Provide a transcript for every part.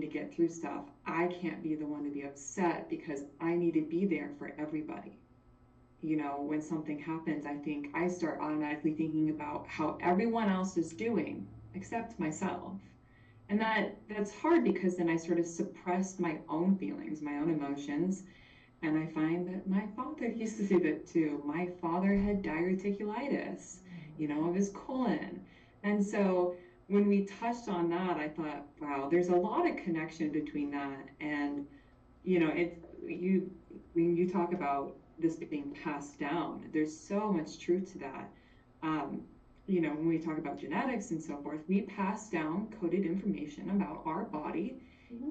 to get through stuff, I can't be the one to be upset because I need to be there for everybody. When something happens, I think I start automatically thinking about how everyone else is doing except myself. And that's hard because then I sort of suppressed my own feelings, my own emotions. And I find that my father used to do that too. My father had diverticulitis, of his colon. And so when we touched on that, I thought, wow, there's a lot of connection between that and it's when you talk about this being passed down, there's so much truth to that. When we talk about genetics and so forth, we pass down coded information about our body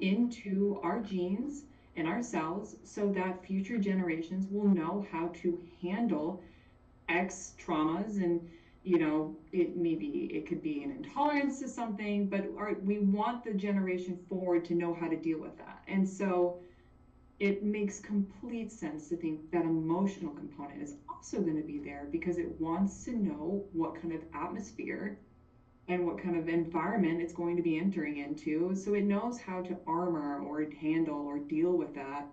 into our genes and our cells so that future generations will know how to handle X traumas. And it could be an intolerance to something, but we want the generation forward to know how to deal with that. And so it makes complete sense to think that emotional component is also going to be there because it wants to know what kind of atmosphere and what kind of environment it's going to be entering into, so it knows how to armor or handle or deal with that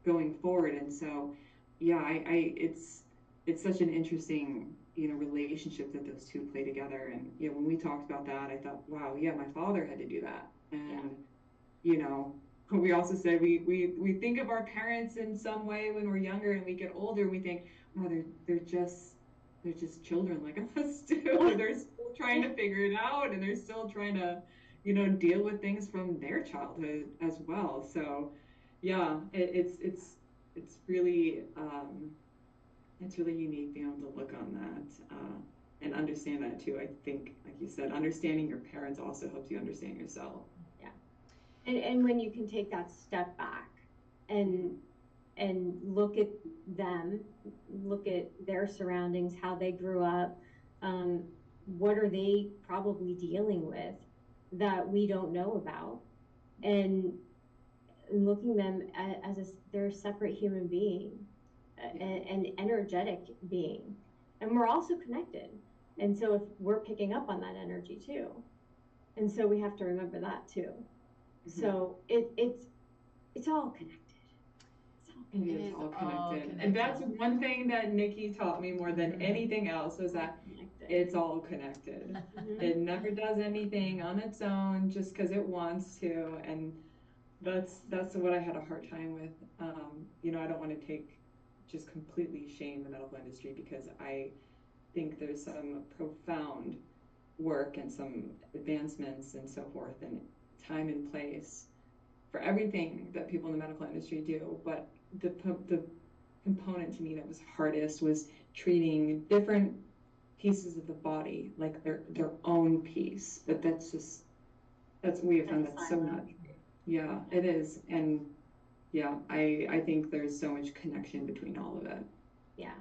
going forward. And so yeah, it's such an interesting relationship that those two play together. And when we talked about that, I thought, wow, yeah, my father had to do that. And we also said we think of our parents in some way when we're younger, and we get older and we think, oh, they're just children like us too. They're still trying to figure it out, and they're still trying to deal with things from their childhood as well. So yeah, it's really it's really unique being able to look on that and understand that too. I think, like you said, understanding your parents also helps you understand yourself. Yeah. And when you can take that step back and look at them, look at their surroundings, how they grew up, what are they probably dealing with that we don't know about, and looking them as they're a separate human being, an energetic being, and we're also connected. And so if we're picking up on that energy too, and so we have to remember that too. So it's all connected. It is all connected. And that's one thing that Nikki taught me more than anything else, was that it's all connected. It never does anything on its own just because it wants to. And that's what I had a hard time with. I don't want to take just completely shame the medical industry, because I think there's some profound work and some advancements and so forth, and time and place for everything that people in the medical industry do. But the component to me that was hardest was treating different pieces of the body like their own piece. But that's we have found that so much. Yeah, it is. And yeah, I think there's so much connection between all of it. Yeah.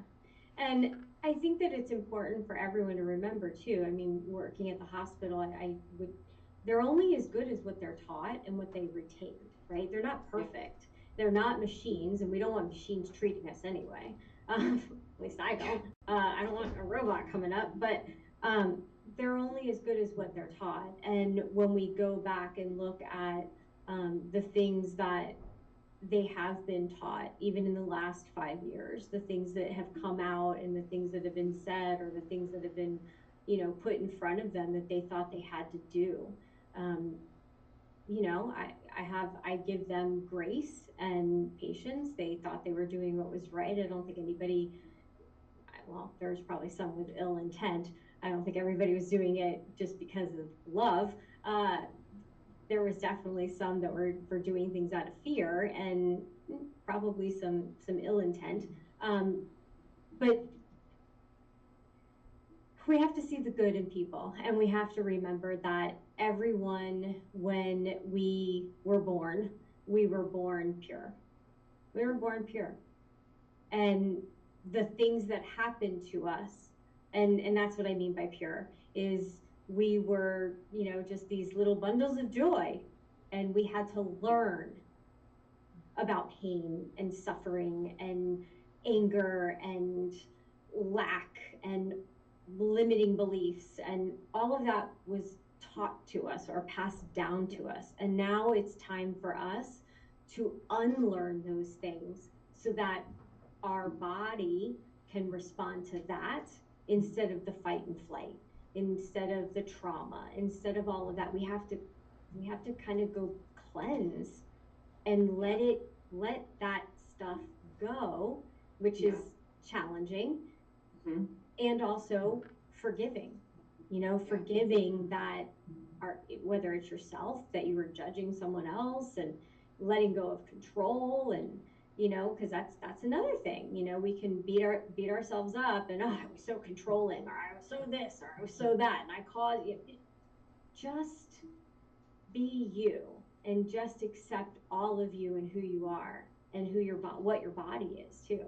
And I think that it's important for everyone to remember too. I mean, working at the hospital, they're only as good as what they're taught and what they retained, right? They're not perfect. They're not machines, and we don't want machines treating us anyway. At least I don't. I don't want a robot coming up, but they're only as good as what they're taught. And when we go back and look at the things that they have been taught, even in the last 5 years, the things that have come out and the things that have been said, or the things that have been, put in front of them that they thought they had to do. I give them grace and patience. They thought they were doing what was right. I don't think anybody, well, there's probably some with ill intent. I don't think everybody was doing it just because of love. There was definitely some that were doing things out of fear, and probably some ill intent. But we have to see the good in people, and we have to remember that everyone, when we were born pure. We were born pure. And the things that happened to us, and that's what I mean by pure, is we were, just these little bundles of joy, and we had to learn about pain and suffering and anger and lack and limiting beliefs, and all of that was taught to us or passed down to us. And now it's time for us to unlearn those things so that our body can respond to that instead of the fight and flight, instead of the trauma, instead of all of that. We have to kind of go cleanse and let that stuff go, which is challenging. Mm-hmm. And also forgiving, forgiving that, whether it's yourself, that you were judging someone else, and letting go of control. And because that's another thing. We can beat ourselves up, and, oh, I was so controlling, or I was so this, or I was so that, and I caused you. Just be you, and just accept all of you and who you are, and what your body is too.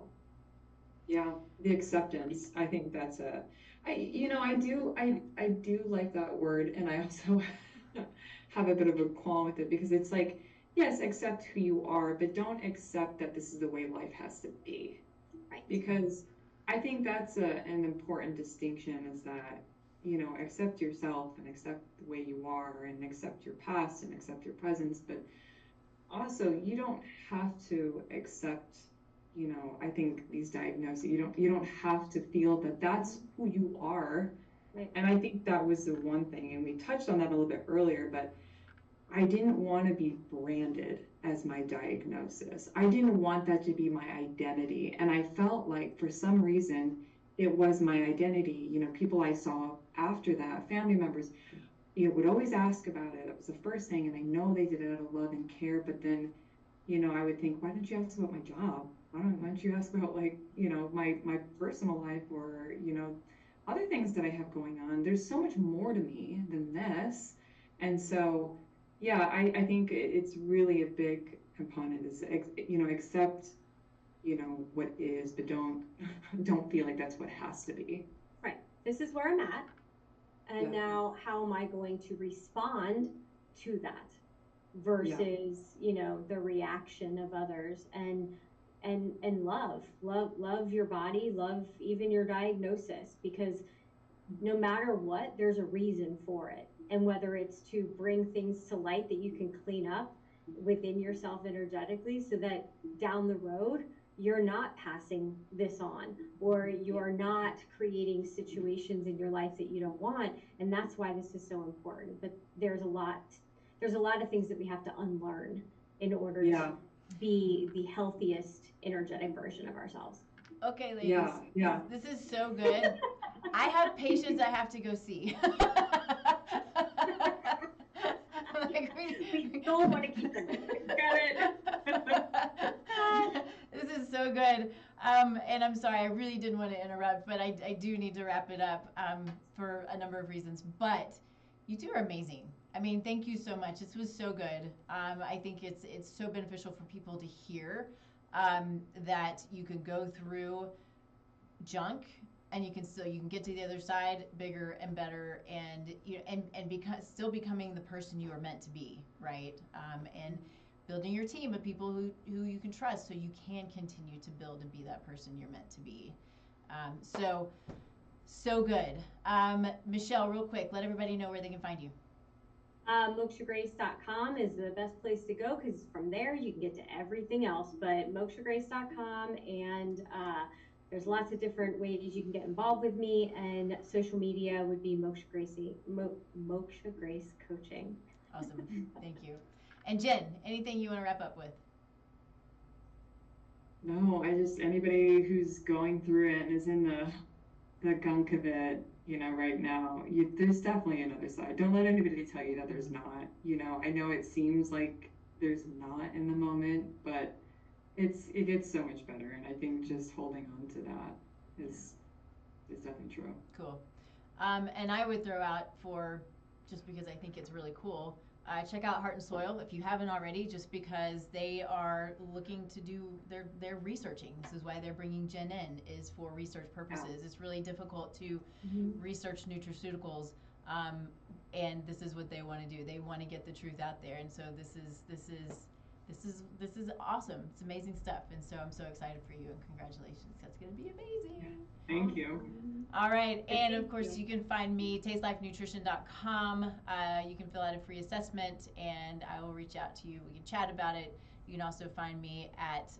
Yeah, the acceptance. I think that's I do like that word, and I also have a bit of a qualm with it because it's like, yes, accept who you are, but don't accept that this is the way life has to be. Right. Because I think that's an important distinction, is that, accept yourself and accept the way you are and accept your past and accept your presence, but also you don't have to accept, I think these diagnoses, you don't have to feel that that's who you are. Right. And I think that was the one thing, and we touched on that a little bit earlier, but I didn't want to be branded as my diagnosis. I didn't want that to be my identity. And I felt like for some reason it was my identity. People I saw after that, family members, would always ask about it. It was the first thing, and I know they did it out of love and care, but then, I would think, why didn't you ask about my job? Why don't you ask about, like, my personal life, or, other things that I have going on? There's so much more to me than this. And so, yeah, I think it's really a big component is, accept, what is, but don't feel like that's what has to be. Right. This is where I'm at. And Yeah. now how am I going to respond to that versus, the reaction of others, and love your body, love even your diagnosis, because no matter what, there's a reason for it. And whether it's to bring things to light that you can clean up within yourself energetically, so that down the road you're not passing this on, or you're not creating situations in your life that you don't want. And that's why this is so important. But there's a lot of things that we have to unlearn in order to be the healthiest energetic version of ourselves. Okay, ladies. Yeah. This is so good. I have patients I have to go see. We don't want to keep them. Got it. This is so good. And I'm sorry, I really didn't want to interrupt, but I do need to wrap it up for a number of reasons. But you two are amazing. I mean, thank you so much. This was so good. I think it's so beneficial for people to hear that you could go through junk, and you can get to the other side bigger and better, and still becoming the person you are meant to be, right? And building your team of people who you can trust, so you can continue to build and be that person you're meant to be. So good. Michelle, real quick, let everybody know where they can find you. Mokshagrace.com is the best place to go, because from there you can get to everything else. But mokshagrace.com, and there's lots of different ways you can get involved with me, and social media would be Moksha Grace Coaching. Awesome. Thank you. And Jen, anything you want to wrap up with? No, anybody who's going through it and is in the gunk of it, right now, there's definitely another side. Don't let anybody tell you that there's not. I know it seems like there's not in the moment, but it gets so much better. And I think just holding on to that is definitely true. Cool. And I would throw out, just because I think it's really cool, check out Heart and Soil if you haven't already, just because they are looking to do, they're researching. This is why they're bringing Jen in, is for research purposes. Yeah. It's really difficult to research nutraceuticals, and this is what they want to do. They want to get the truth out there, and so this is this is awesome. It's amazing stuff, and so I'm so excited for you, and congratulations. That's going to be amazing. Thank you. All right, and of Thank course you. you can find me tastelifenutrition.com. You can fill out a free assessment, and I will reach out to you. We can chat about it. You can also find me at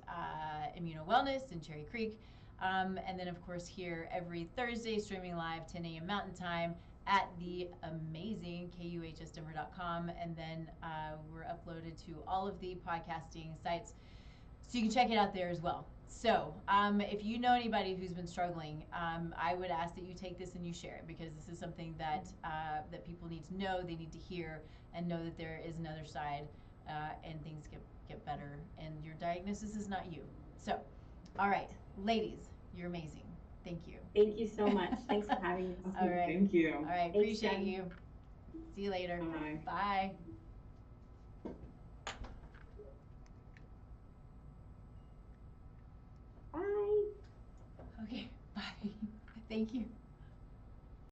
Immuno Wellness in Cherry Creek, and then of course here every Thursday streaming live 10 a.m. Mountain Time at the amazing KUHSdenver.com, and then we're uploaded to all of the podcasting sites, so you can check it out there as well. So if you know anybody who's been struggling, I would ask that you take this and you share it, because this is something that that people need to know, they need to hear, and know that there is another side, and things get better, and your diagnosis is not you. So, all right, ladies, you're amazing. Thank you. Thank you so much. Thanks for having us. All right. Thank you. All right, Thanks, appreciate Jen. you. See you later. Bye. Bye. Bye. Okay, bye. Thank you.